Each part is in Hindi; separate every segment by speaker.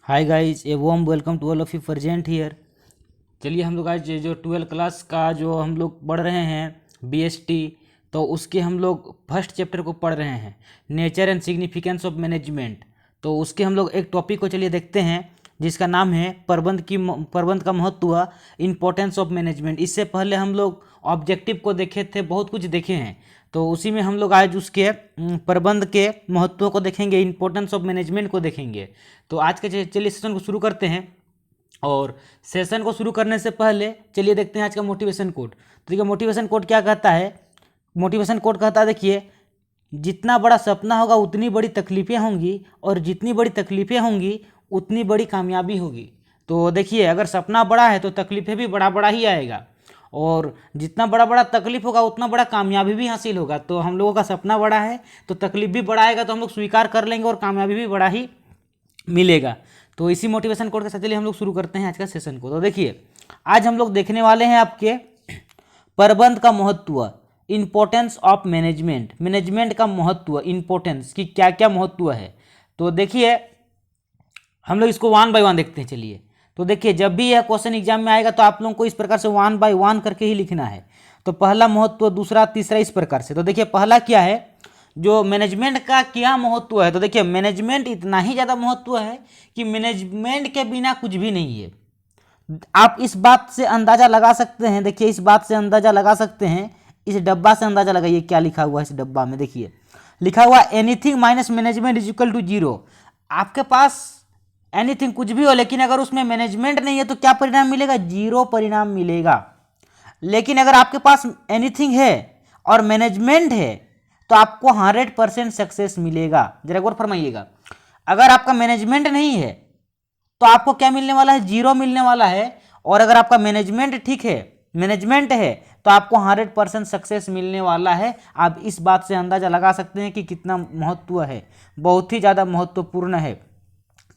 Speaker 1: Hi guys, a warm welcome to all of you present here. चलिए हम लोग आज जो 12 क्लास का जो हम लोग पढ़ रहे हैं बीएसटी, तो उसके हम लोग फर्स्ट चैप्टर को पढ़ रहे हैं, nature and significance of management. तो उसके हम लोग एक टॉपिक को चलिए देखते हैं जिसका नाम है प्रबंध का महत्व, इम्पोर्टेंस ऑफ मैनेजमेंट। इससे पहले हम लोग ऑब्जेक्टिव को देखे थे, बहुत कुछ देखे हैं, तो उसी में हम लोग आज उसके प्रबंध के महत्व को देखेंगे, इम्पोर्टेंस ऑफ मैनेजमेंट को देखेंगे। तो आज के चलिए सेशन को शुरू करते हैं। और सेशन को शुरू करने से पहले चलिए देखते हैं आज का मोटिवेशन कोड। तो देखिए मोटिवेशन कोड क्या कहता है। मोटिवेशन कोड कहता है, देखिए, जितना बड़ा सपना होगा उतनी बड़ी तकलीफ़ें होंगी, और जितनी बड़ी तकलीफ़ें होंगी उतनी बड़ी कामयाबी होगी। तो देखिए, अगर सपना बड़ा है तो तकलीफ़ें भी बड़ा बड़ा ही आएगा, और जितना बड़ा बड़ा तकलीफ होगा उतना बड़ा कामयाबी भी हासिल होगा। तो हम लोगों का सपना बड़ा है तो तकलीफ भी बड़ा आएगा, तो हम लोग स्वीकार कर लेंगे और कामयाबी भी बड़ा ही मिलेगा। तो इसी मोटिवेशन कोड के साथ चलिए हम लोग शुरू करते हैं आज का सेशन को। तो देखिए, आज हम लोग देखने वाले हैं आपके प्रबंध का महत्व, इम्पोर्टेंस ऑफ मैनेजमेंट। मैनेजमेंट का महत्व, इम्पोर्टेंस की क्या क्या महत्व है। तो देखिए, हम लोग इसको वन बाय वन देखते हैं। चलिए, तो देखिए, जब भी यह क्वेश्चन एग्जाम में आएगा तो आप लोगों को इस प्रकार से वन बाय वन करके ही लिखना है। तो पहला महत्व, दूसरा, तीसरा, इस प्रकार से। तो देखिए, पहला क्या है, जो मैनेजमेंट का क्या महत्व है। तो देखिए, मैनेजमेंट इतना ही ज़्यादा महत्व है कि मैनेजमेंट के बिना कुछ भी नहीं है। आप इस बात से अंदाज़ा लगा सकते हैं। देखिए, इस बात से अंदाज़ा लगा सकते हैं, इस डब्बा से अंदाज़ा लगाइए क्या लिखा हुआ है इस डब्बा में। देखिए, लिखा हुआ anything minus management is equal to zero. आपके पास एनीथिंग कुछ भी हो, लेकिन अगर उसमें मैनेजमेंट नहीं है तो क्या परिणाम मिलेगा, जीरो परिणाम मिलेगा। लेकिन अगर आपके पास एनीथिंग है और मैनेजमेंट है तो आपको 100% सक्सेस मिलेगा। जरा गौर फरमाइएगा, अगर आपका मैनेजमेंट नहीं है तो आपको क्या मिलने वाला है, जीरो मिलने वाला है। और अगर आपका मैनेजमेंट ठीक है, मैनेजमेंट है, तो आपको 100% सक्सेस मिलने वाला है। आप इस बात से अंदाजा लगा सकते हैं कि कितना महत्व है, बहुत ही ज़्यादा महत्वपूर्ण है।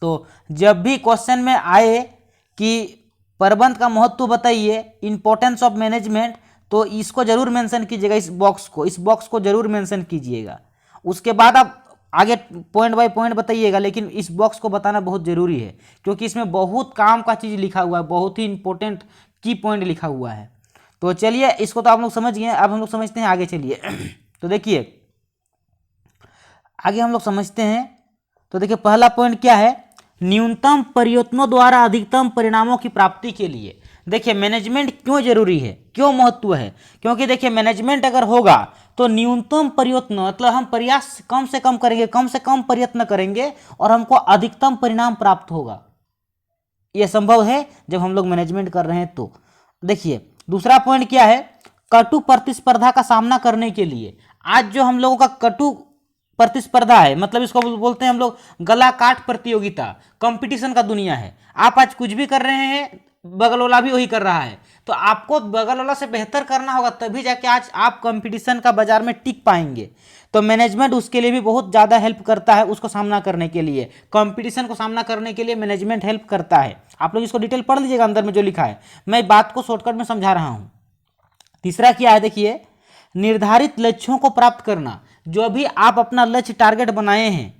Speaker 1: तो जब भी क्वेश्चन में आए कि प्रबंध का महत्व बताइए, इंपॉर्टेंस ऑफ मैनेजमेंट, तो इसको जरूर मेंशन कीजिएगा, इस बॉक्स को जरूर मेंशन कीजिएगा। उसके बाद आप आगे पॉइंट बाय पॉइंट बताइएगा, लेकिन इस बॉक्स को बताना बहुत ज़रूरी है, क्योंकि इसमें बहुत काम का चीज़ लिखा हुआ है, बहुत ही इंपॉर्टेंट की पॉइंट लिखा हुआ है। तो चलिए, इसको तो आप लोग समझ गए, अब हम लोग समझते हैं आगे। चलिए तो देखिए, आगे हम लोग समझते हैं। तो देखिए, पहला पॉइंट क्या है, न्यूनतम प्रयत्नों द्वारा अधिकतम परिणामों की प्राप्ति के लिए। देखिए, मैनेजमेंट क्यों जरूरी है, क्यों महत्व है, क्योंकि देखिए, मैनेजमेंट अगर होगा तो न्यूनतम प्रयत्न मतलब हम प्रयास कम से कम करेंगे, कम से कम प्रयत्न करेंगे और हमको अधिकतम परिणाम प्राप्त होगा। यह संभव है जब हम लोग मैनेजमेंट कर रहे हैं। तो देखिए, दूसरा पॉइंट क्या है, कटु प्रतिस्पर्धा का सामना करने के लिए। आज जो हम लोगों का कटु प्रतिस्पर्धा है, मतलब इसको बोलते हैं हम लोग गला काट प्रतियोगिता, कंपटीशन का दुनिया है। आप आज कुछ भी कर रहे हैं, बगल वाला भी वही कर रहा है, तो आपको बगल वाला से बेहतर करना होगा, तभी जाके आज आप कंपटीशन का बाजार में टिक पाएंगे। तो मैनेजमेंट उसके लिए भी बहुत ज़्यादा हेल्प करता है, उसको सामना करने के लिए, कंपटीशन को सामना करने के लिए मैनेजमेंट हेल्प करता है। आप लोग इसको डिटेल पढ़ लीजिएगा, अंदर में जो लिखा है, मैं बात को शॉर्टकट में समझा रहा हूँ। तीसरा क्या है, देखिए, निर्धारित लक्ष्यों को प्राप्त करना। जो भी आप अपना लक्ष्य टारगेट बनाए हैं,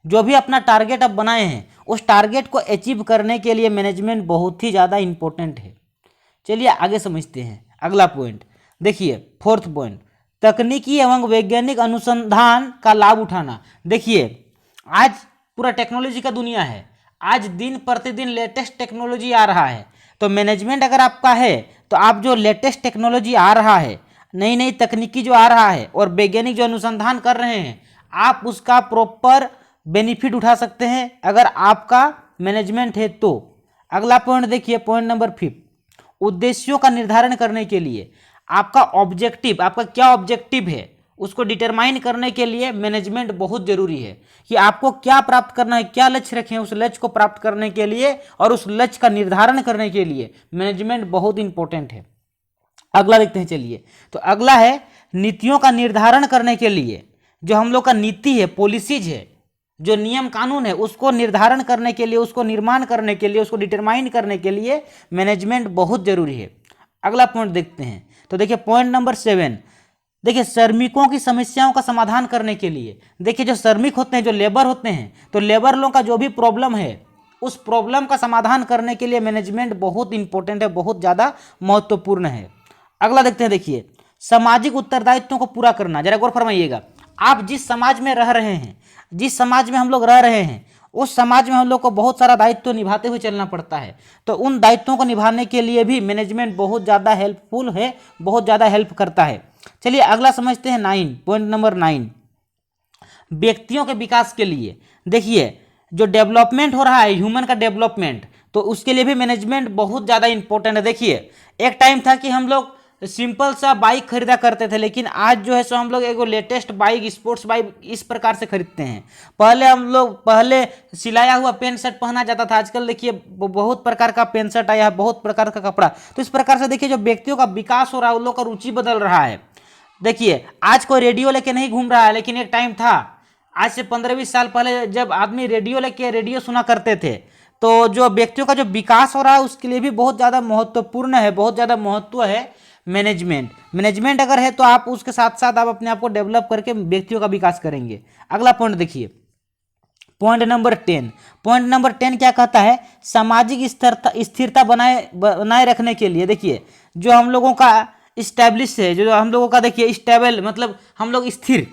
Speaker 1: जो भी अपना टारगेट आप बनाए हैं, उस टारगेट को अचीव करने के लिए मैनेजमेंट बहुत ही ज़्यादा इंपॉर्टेंट है। चलिए आगे समझते हैं अगला पॉइंट। देखिए, फोर्थ पॉइंट, तकनीकी एवं वैज्ञानिक अनुसंधान का लाभ उठाना। देखिए, आज पूरा टेक्नोलॉजी का दुनिया है, आज दिन प्रतिदिन लेटेस्ट टेक्नोलॉजी आ रहा है। तो मैनेजमेंट अगर आपका है तो आप जो लेटेस्ट टेक्नोलॉजी आ रहा है, नई नई तकनीकी जो आ रहा है और वैज्ञानिक जो अनुसंधान कर रहे हैं, आप उसका प्रॉपर बेनिफिट उठा सकते हैं अगर आपका मैनेजमेंट है तो। अगला पॉइंट देखिए, पॉइंट नंबर 5, उद्देश्यों का निर्धारण करने के लिए। आपका ऑब्जेक्टिव, आपका क्या ऑब्जेक्टिव है, उसको डिटरमाइन करने के लिए मैनेजमेंट बहुत जरूरी है कि आपको क्या प्राप्त करना है, क्या लक्ष्य रखें, उस लक्ष्य को प्राप्त करने के लिए और उस लक्ष्य का निर्धारण करने के लिए मैनेजमेंट बहुत इंपॉर्टेंट है। अगला देखते हैं। चलिए, तो अगला है नीतियों का निर्धारण करने के लिए। जो हम लोग का नीति है, पॉलिसीज है, जो नियम कानून है, उसको निर्धारण करने के लिए, उसको निर्माण करने के लिए, उसको डिटरमाइन करने के लिए मैनेजमेंट बहुत जरूरी है। अगला पॉइंट देखते हैं। तो देखिए, पॉइंट नंबर 7, देखिए, श्रमिकों की समस्याओं का समाधान करने के लिए। देखिए, जो श्रमिक होते हैं, जो लेबर होते हैं, तो लेबर लोगों का जो भी प्रॉब्लम है, उस प्रॉब्लम का समाधान करने के लिए मैनेजमेंट बहुत इंपॉर्टेंट है, बहुत ज़्यादा महत्वपूर्ण है। अगला देखते हैं, देखिए सामाजिक उत्तरदायित्वों को पूरा करना। जरा गौर फरमाइएगा, आप जिस समाज में रह रहे हैं, जिस समाज में हम लोग रह रहे हैं, उस समाज में हम लोग को बहुत सारा दायित्व निभाते हुए चलना पड़ता है। तो उन दायित्वों को निभाने के लिए भी मैनेजमेंट बहुत ज़्यादा हेल्पफुल है, बहुत ज़्यादा हेल्प करता है। चलिए अगला समझते हैं 9, पॉइंट नंबर 9, व्यक्तियों के विकास के लिए। देखिए जो डेवलपमेंट हो रहा है, ह्यूमन का डेवलपमेंट, तो उसके लिए भी मैनेजमेंट बहुत ज़्यादा इंपॉर्टेंट है। देखिए एक टाइम था कि हम लोग सिंपल सा बाइक खरीदा करते थे, लेकिन आज जो है सो हम लोग एक लेटेस्ट बाइक, स्पोर्ट्स बाइक इस प्रकार से खरीदते हैं। पहले सिलाया हुआ पेंट शर्ट पहना जाता था, आजकल देखिए बहुत प्रकार का पेंट शर्ट आया है, बहुत प्रकार का कपड़ा। तो इस प्रकार से देखिए जो व्यक्तियों का विकास हो रहा है, उन लोग का रुचि बदल रहा है। देखिए आज कोई रेडियो लेके नहीं घूम रहा है, लेकिन एक टाइम था, आज से 15-20 साल पहले जब आदमी रेडियो लेके रेडियो सुना करते थे। तो जो व्यक्तियों का जो विकास हो रहा है उसके लिए भी बहुत ज़्यादा महत्वपूर्ण है, बहुत ज़्यादा महत्व है मैनेजमेंट अगर है तो आप उसके साथ साथ आप अपने आप को डेवलप करके व्यक्तियों का विकास करेंगे। अगला पॉइंट देखिए, पॉइंट नंबर 10। पॉइंट नंबर 10 क्या कहता है, सामाजिक स्थिरता बनाए रखने के लिए। देखिए जो हम लोगों का स्टैब्लिश है, जो हम लोगों का देखिए स्टेबल, मतलब हम लोग स्थिर,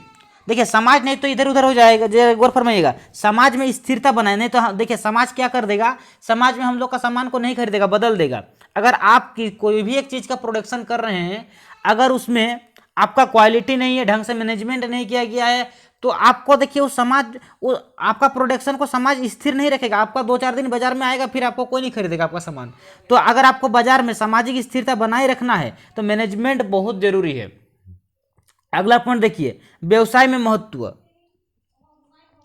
Speaker 1: देखिए समाज नहीं तो इधर उधर हो जाएगा। गौर फरमाइएगा, समाज में स्थिरता बनाए, नहीं तो देखिए समाज क्या कर देगा, समाज में हम लोग का सामान को नहीं खरीदेगा, बदल देगा। अगर आप कोई भी एक चीज़ का प्रोडक्शन कर रहे हैं, अगर उसमें आपका क्वालिटी नहीं है, ढंग से मैनेजमेंट नहीं किया गया है, तो आपको देखिए आपका प्रोडक्शन को समाज स्थिर नहीं रखेगा। आपका 2-4 दिन बाजार में आएगा, फिर आपको कोई नहीं खरीदेगा आपका सामान। तो अगर आपको बाजार में सामाजिक स्थिरता बनाए रखना है तो मैनेजमेंट बहुत जरूरी है। अगला पॉइंट देखिए, व्यवसाय में महत्व।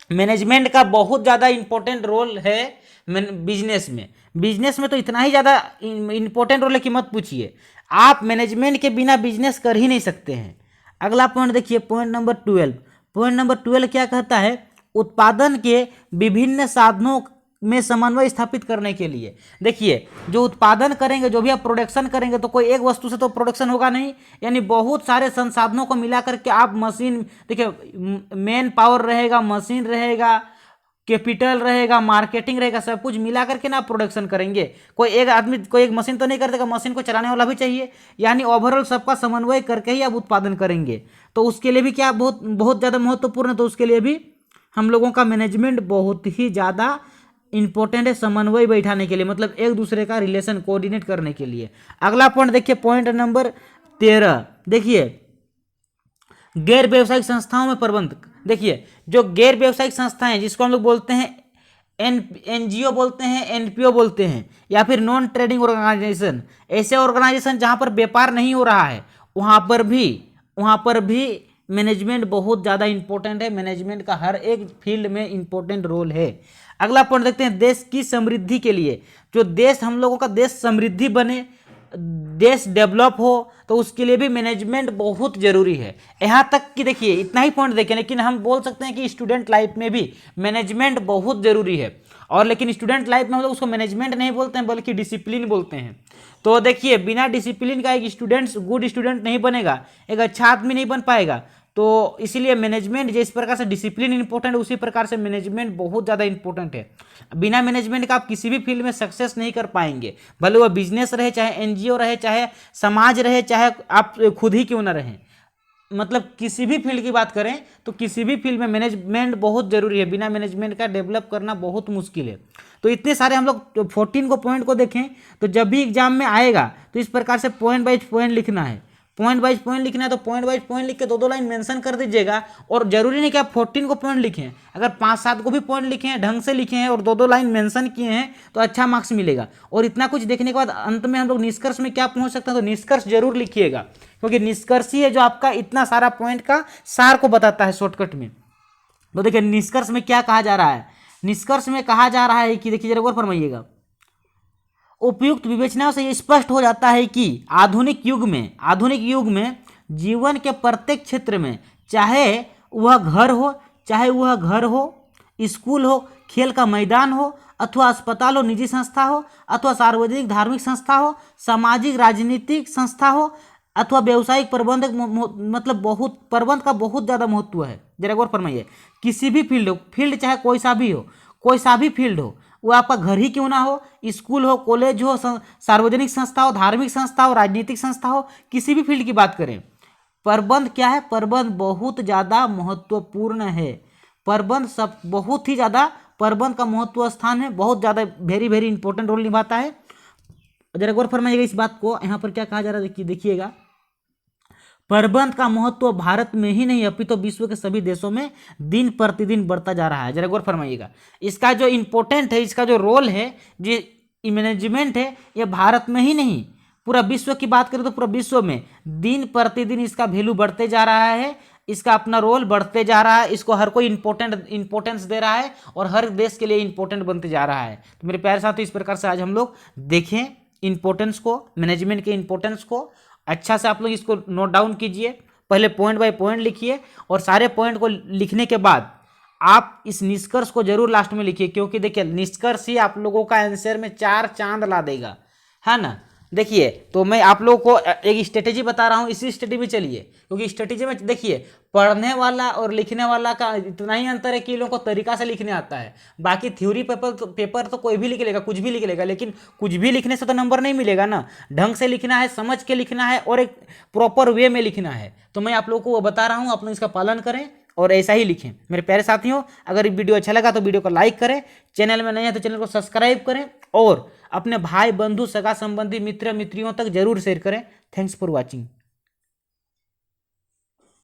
Speaker 1: मैनेजमेंट का बहुत ज़्यादा इंपॉर्टेंट रोल है बिजनेस में तो इतना ही ज़्यादा इंपॉर्टेंट रोल है कि मत पूछिए। आप मैनेजमेंट के बिना बिजनेस कर ही नहीं सकते हैं। अगला पॉइंट देखिए, पॉइंट नंबर 12। पॉइंट नंबर 12 क्या कहता है, उत्पादन के विभिन्न साधनों में समन्वय स्थापित करने के लिए। देखिए जो उत्पादन करेंगे, जो भी आप प्रोडक्शन करेंगे, तो कोई एक वस्तु से तो प्रोडक्शन होगा नहीं, यानी बहुत सारे संसाधनों को मिला करके आप मशीन, देखिए मैन पावर रहेगा, मशीन रहेगा, कैपिटल रहेगा, मार्केटिंग रहेगा, सब कुछ मिला करके ना आप प्रोडक्शन करेंगे। कोई एक आदमी, कोई एक मशीन तो नहीं कर देगा, मशीन को चलाने वाला भी चाहिए, यानी ओवरऑल सबका समन्वय करके ही आप उत्पादन करेंगे। तो उसके लिए भी क्या बहुत बहुत ज़्यादा महत्वपूर्ण है, तो उसके लिए भी हम लोगों का मैनेजमेंट बहुत ही ज़्यादा इंपॉर्टेंट है, समन्वय बैठाने के लिए, मतलब एक दूसरे का रिलेशन कोऑर्डिनेट करने के लिए। अगला पॉइंट देखिए, पॉइंट नंबर 13। देखिए गैर व्यवसायिक संस्थाओं में प्रबंध। देखिए जो गैर व्यवसायिक संस्थाएं, जिसको हम लोग बोलते हैं एनजीओ बोलते हैं, एनपीओ बोलते हैं, या फिर नॉन ट्रेडिंग ऑर्गेनाइजेशन, ऐसे ऑर्गेनाइजेशन जहां पर व्यापार नहीं हो रहा है, वहां पर भी मैनेजमेंट बहुत ज़्यादा इंपॉर्टेंट है। मैनेजमेंट का हर एक फील्ड में इंपॉर्टेंट रोल है। अगला पॉइंट देखते हैं, देश की समृद्धि के लिए। जो देश, हम लोगों का देश समृद्धि बने, देश डेवलप हो, तो उसके लिए भी मैनेजमेंट बहुत जरूरी है। यहाँ तक कि देखिए इतना ही पॉइंट देखें, लेकिन हम बोल सकते हैं कि स्टूडेंट लाइफ में भी मैनेजमेंट बहुत जरूरी है। और लेकिन स्टूडेंट लाइफ में हम लोग उसको मैनेजमेंट नहीं बोलते हैं, बल्कि डिसिप्लिन बोलते हैं। तो देखिए बिना डिसिप्लिन का एक स्टूडेंट गुड स्टूडेंट नहीं बनेगा, एक अच्छा आदमी नहीं बन पाएगा। तो इसीलिए मैनेजमेंट जिस प्रकार से डिसिप्लिन इंपॉर्टेंट है, उसी प्रकार से मैनेजमेंट बहुत ज़्यादा इंपॉर्टेंट है। बिना मैनेजमेंट का आप किसी भी फील्ड में सक्सेस नहीं कर पाएंगे, भले वो बिजनेस रहे, चाहे एनजीओ रहे, चाहे समाज रहे, चाहे आप खुद ही क्यों ना रहें। मतलब किसी भी फील्ड की बात करें तो किसी भी फील्ड में मैनेजमेंट बहुत जरूरी है। बिना मैनेजमेंट का डेवलप करना बहुत मुश्किल है। तो इतने सारे हम लोग 14 को पॉइंट को देखें, तो जब भी एग्जाम में आएगा तो इस प्रकार से पॉइंट बाइज पॉइंट लिखना है। पॉइंट वाइज पॉइंट लिखना है तो पॉइंट वाइज पॉइंट लिख के 2-2 लाइन मेंशन कर दीजिएगा। और जरूरी नहीं कि आप 14 को पॉइंट लिखें, अगर 5-7 को भी पॉइंट लिखे हैं, ढंग से लिखे हैं और 2-2 लाइन मेंशन किए हैं, तो अच्छा मार्क्स मिलेगा। और इतना कुछ देखने के बाद अंत में हम लोग निष्कर्ष में क्या पहुंच सकते हैं, तो निष्कर्ष जरूर लिखिएगा, क्योंकि निष्कर्ष ही है जो आपका इतना सारा पॉइंट का सार को बताता है शॉर्टकट में। तो देखिए निष्कर्ष में क्या कहा जा रहा है, निष्कर्ष में कहा जा रहा है कि देखिए जरा गौर फरमाइएगा, उपयुक्त विवेचनाओं से ये स्पष्ट हो जाता है कि आधुनिक युग में जीवन के प्रत्येक क्षेत्र में, चाहे वह घर हो, स्कूल हो, खेल का मैदान हो, अथवा अस्पताल हो, निजी संस्था हो, अथवा सार्वजनिक धार्मिक संस्था हो, सामाजिक राजनीतिक संस्था हो, अथवा व्यावसायिक प्रबंधक, मतलब बहुत प्रबंध का बहुत ज़्यादा महत्व है। जरा गौर फरमाइए, किसी भी फील्ड चाहे कोई सा भी फील्ड हो, वो आपका घर ही क्यों ना हो, स्कूल हो, कॉलेज हो, सार्वजनिक संस्था हो, धार्मिक संस्था हो, राजनीतिक संस्था हो, किसी भी फील्ड की बात करें, प्रबंध क्या है, प्रबंध बहुत ज़्यादा महत्वपूर्ण है। प्रबंध सब बहुत ही ज़्यादा, प्रबंध का महत्व स्थान है, बहुत ज़्यादा वेरी वेरी इंपॉर्टेंट रोल निभाता है। जरा गौर फरमाइएगा इस बात को, यहाँ पर क्या कहा जा रहा है देखिएगा, प्रबंध का महत्व भारत में ही नहीं अपितु तो विश्व के सभी देशों में दिन प्रतिदिन बढ़ता जा रहा है। जरा गौर फरमाइएगा, इसका जो इंपॉर्टेंट है, इसका जो रोल है, जो मैनेजमेंट है, ये भारत में ही नहीं पूरा विश्व की बात करें तो पूरा विश्व में दिन प्रतिदिन इसका वैल्यू बढ़ते जा रहा है, इसका अपना रोल बढ़ते जा रहा है, इसको हर कोई इंपॉर्टेंस दे रहा है और हर देश के लिए इंपॉर्टेंट बनते जा रहा है। तो मेरे प्यारे साथियों, इस प्रकार से आज हम लोग देखें इंपॉर्टेंस को, मैनेजमेंट के इंपॉर्टेंस को। अच्छा से आप लोग इसको नोट डाउन कीजिए, पहले पॉइंट बाय पॉइंट लिखिए और सारे पॉइंट को लिखने के बाद आप इस निष्कर्ष को जरूर लास्ट में लिखिए, क्योंकि देखिए निष्कर्ष ही आप लोगों का आंसर में 4 चांद ला देगा, है ना। देखिए, तो मैं आप लोगों को एक स्ट्रेटेजी बता रहा हूँ, इसी स्ट्रेटेजी में चलिए, क्योंकि स्ट्रेटेजी में देखिए पढ़ने वाला और लिखने वाला का इतना ही अंतर है कि इन लोगों को तरीका से लिखने आता है। बाकी थ्योरी पेपर तो कोई भी लिख लेगा, कुछ भी लिख लेगा, लेकिन कुछ भी लिखने से तो नंबर नहीं मिलेगा ना। ढंग से लिखना है, समझ के लिखना है और एक प्रॉपर वे में लिखना है। तो मैं आप लोगों को वो बता रहा हूँ, आप लोग इसका पालन करें और ऐसा ही लिखें। मेरे प्यारे साथियों, अगर ये वीडियो अच्छा लगा तो वीडियो को लाइक करें, चैनल में नए हैं तो चैनल को सब्सक्राइब करें और अपने भाई बंधु सगा संबंधी मित्र मित्रियों तक जरूर शेयर करें। Thanks for watching.